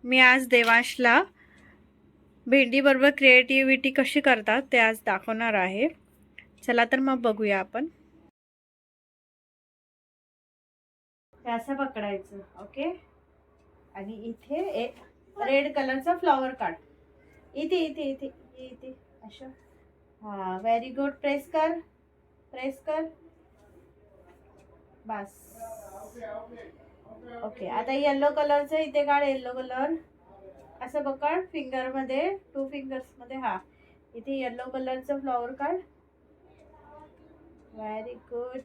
मी आज देवांशला भेंडीबरोबर क्रिएटिव्हिटी कशी करतात ते आज दाखवणार आहे. चला तर मग बघूया आपण. हे असं पकडायचं, ओके. आणि इथे एक रेड कलरचा फ्लॉवर काढ. इथे इथे इथे इथे असं. हां, व्हेरी गुड. प्रेस कर, प्रेस कर. बस. ओके. आता येलो कलरचं इथे काढ. येलो कलर असं पकड फिंगरमध्ये, 2 फिंगर्समध्ये. हा, इथे येलो कलरचं फ्लॉवर काढ. Very good.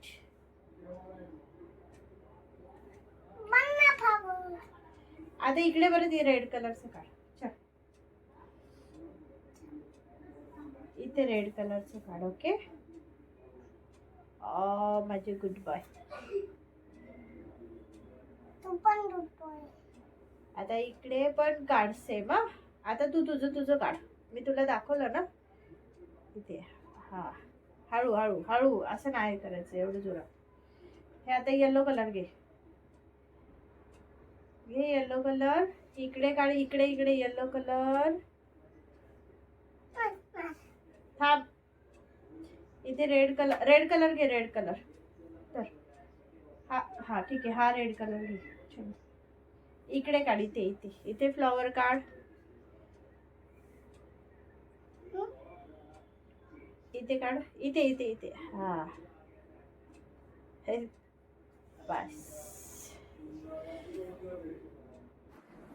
आता इकडे बरं ते रेड कलरचं काढ. चल, इथे रेड कलरचं काढ. ओके. माझे गुड बॉय. आता इकडे पण काढ सेम. हा, आता तू तुझं काढ. मी तुला दाखवलं ना इथे. हा, हळू हळू हळू, असं नाही करायचं एवढं जोरात. हे आता येलो कलर घे. घे येलो कलर. इकडे काढ. इकडे इकडे येलो कलर. थांब. इथे रेड कलर घे. Red colour. तर हा हा ठीक आहे. हा रेड कलर घे. चलो, इकडे काढ. इथे इथे इथे फ्लॉवर काढ. इथे काढ. इथे इथे इथे. हा, बस.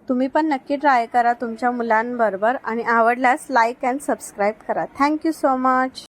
तुम्ही पण नक्की ट्राय करा तुमच्या मुलांबरोबर आणि आवडल्यास लाईक अँड सबस्क्राईब करा. Thank you so much.